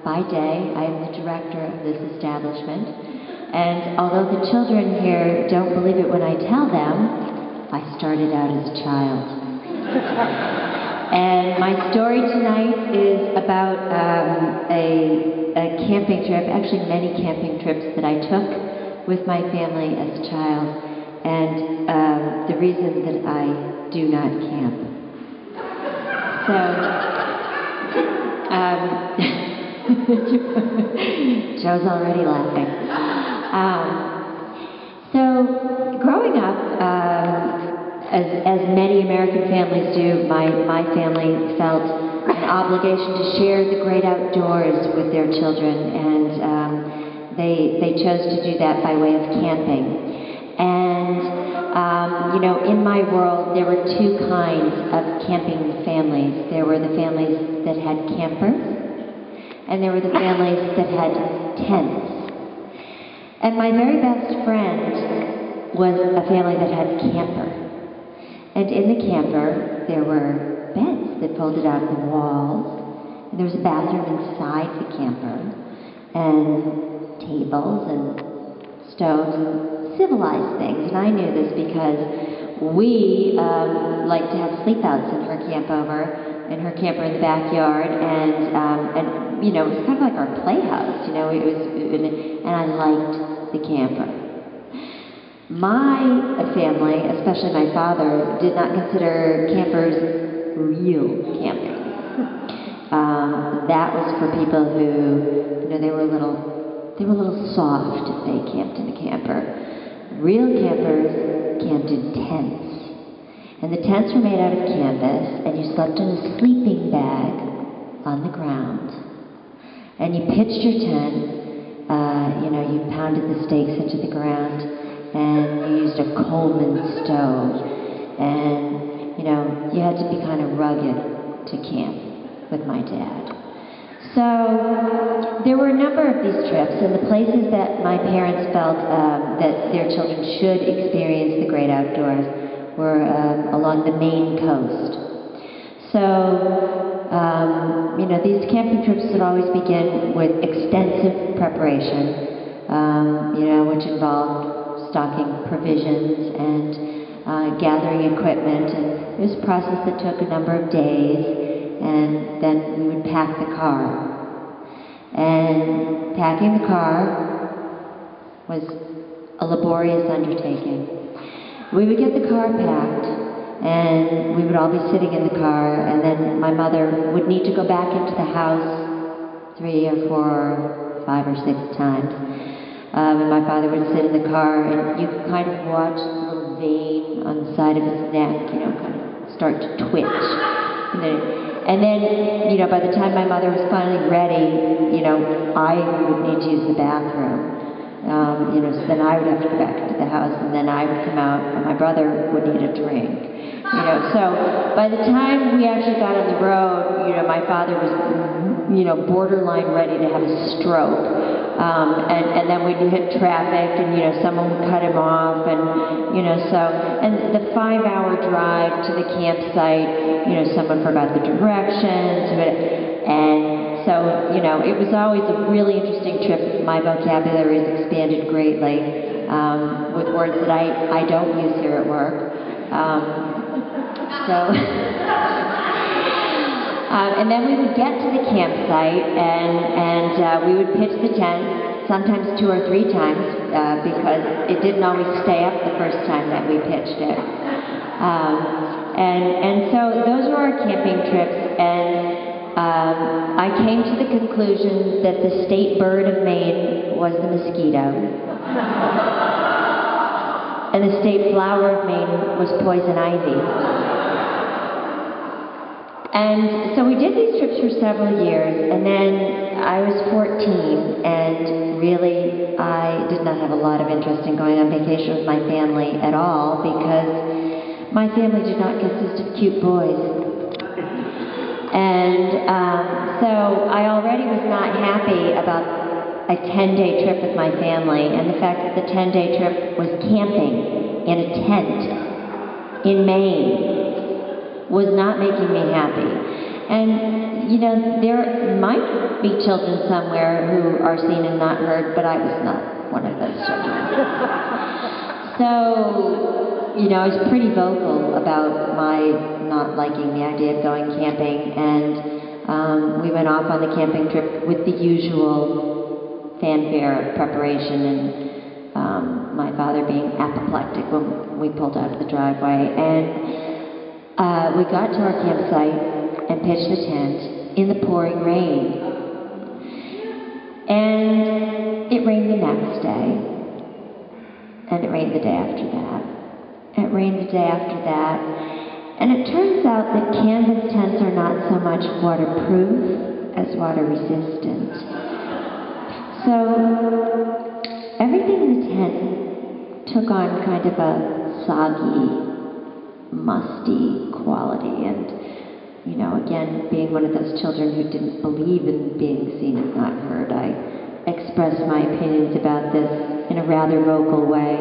by day, I am the director of this establishment. And although the children here don't believe it when I tell them, I started out as a child. And my story tonight is about a camping trip, actually many camping trips that I took with my family as a child, and the reason that I do not camp. Joe's already laughing. So growing up, as many American families do, my family felt an obligation to share the great outdoors with their children, and they chose to do that by way of camping. And in my world, there were two kinds of camping families. There were the families that had campers, and there were the families that had tents. And my very best friend was a family that had a camper. And in the camper, there were beds that folded out of the walls, and there was a bathroom inside the camper, and tables and stoves and civilized things. And I knew this because we liked to have sleep-outs in her camper in the backyard, and it was kind of like our playhouse, and I liked the camper. My family, especially my father, did not consider campers real camping. That was for people who, they were a little soft if they camped in a camper. Real campers camped in tents. And the tents were made out of canvas, and you slept in a sleeping bag on the ground. And you pitched your tent, you pounded the stakes into the ground, and you used a Coleman stove. And, you had to be kind of rugged to camp with my dad. So there were a number of these trips, and the places that my parents felt that their children should experience the great outdoors were along the Maine coast. So, these camping trips would always begin with extensive preparation, which involved stocking provisions and gathering equipment, and it was a process that took a number of days. And then we would pack the car. And packing the car was a laborious undertaking. We would get the car packed, and we would all be sitting in the car, and then my mother would need to go back into the house 3 or 4, 5 or 6 times. And my father would sit in the car, and you could kind of watch the little vein on the side of his neck, kind of start to twitch. And then, by the time my mother was finally ready, I would need to use the bathroom. So then I would have to go back into the house, and then I would come out, and my brother would need a drink. So by the time we actually got on the road, my father was, borderline ready to have a stroke. And then we'd hit traffic, and, someone would cut him off, and, and the 5-hour drive to the campsite, someone forgot the directions, and so, it was always a really interesting trip. My vocabulary has expanded greatly with words that I don't use here at work. And then we would get to the campsite, and we would pitch the tent, sometimes 2 or 3 times, because it didn't always stay up the first time that we pitched it. And so those were our camping trips, and I came to the conclusion that the state bird of Maine was the mosquito, and the state flower of Maine was poison ivy. And so we did these trips for several years, and then I was 14, and really I did not have a lot of interest in going on vacation with my family at all, because my family did not consist of cute boys. And so I already was not happy about a 10-day trip with my family, and the fact that the 10-day trip was camping in a tent in Maine was not making me happy. And, you know, there might be children somewhere who are seen and not heard, but I was not one of those children. So, you know, I was pretty vocal about my not liking the idea of going camping, and we went off on the camping trip with the usual fanfare of preparation, and my father being apoplectic when we pulled out of the driveway. And we got to our campsite and pitched the tent in the pouring rain. And it rained the next day. And it rained the day after that. And it rained the day after that. And it turns out that canvas tents are not so much waterproof as water resistant. So everything in the tent took on kind of a soggy, musty quality. And you know, again, being one of those children who didn't believe in being seen and not heard, I expressed my opinions about this in a rather vocal way.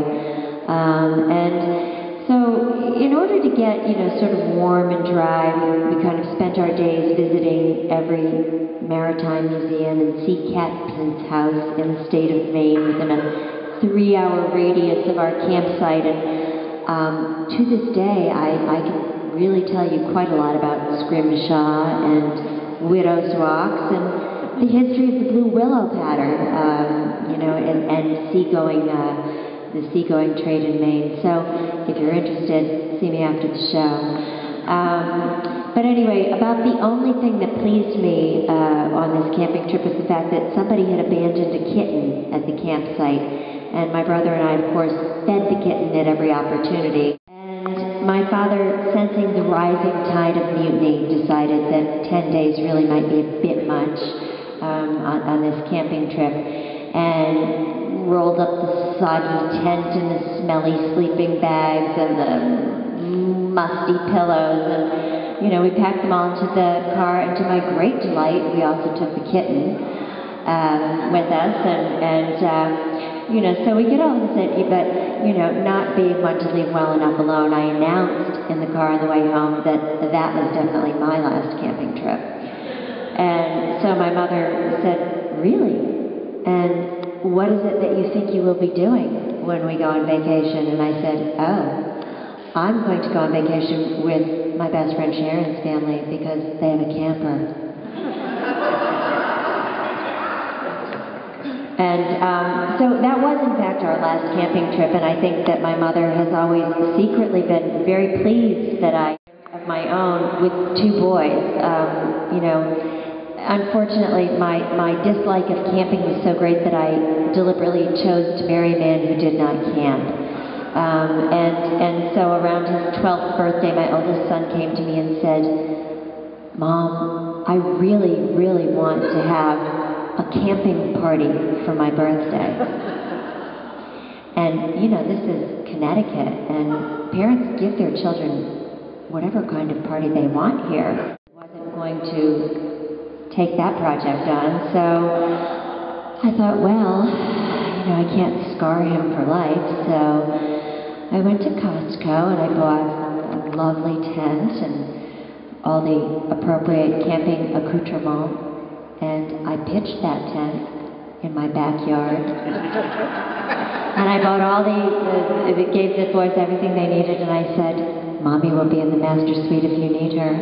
And so in order to get, you know, sort of warm and dry, we kind of spent our days visiting every maritime museum and sea captain's house in the state of Maine within a 3-hour radius of our campsite. And to this day, I can really tell you quite a lot about Scrimshaw and Widow's Rocks and the history of the blue willow pattern, you know, and the seagoing trade in Maine. So if you're interested, see me after the show. But anyway, about the only thing that pleased me on this camping trip was the fact that somebody had abandoned a kitten at the campsite, and my brother and I, of course, fed the kitten at every opportunity. My father, sensing the rising tide of mutiny, decided that 10 days really might be a bit much on this camping trip, and rolled up the soggy tent and the smelly sleeping bags and the musty pillows, and you know, we packed them all into the car, and to my great delight, we also took the kitten with us, and you know, so we get all this, but, you know, not being one to leave well enough alone, I announced in the car on the way home that that was definitely my last camping trip. And so my mother said, "Really? And what is it that you think you will be doing when we go on vacation?" And I said, "Oh, I'm going to go on vacation with my best friend Sharon's family because they have a camper." And so that was, in fact, our last camping trip, and I think that my mother has always secretly been very pleased that I, of my own, with 2 boys. You know, unfortunately, my dislike of camping was so great that I deliberately chose to marry a man who did not camp. And so around his 12th birthday, my oldest son came to me and said, "Mom, I really, really want to have a camping party for my birthday." And, you know, this is Connecticut, and parents give their children whatever kind of party they want here. I wasn't going to take that project on, so I thought, well, you know, I can't scar him for life, so I went to Costco and I bought a lovely tent and all the appropriate camping accoutrements. And I pitched that tent in my backyard. And I bought all gave the boys everything they needed, and I said, "Mommy will be in the master suite if you need her."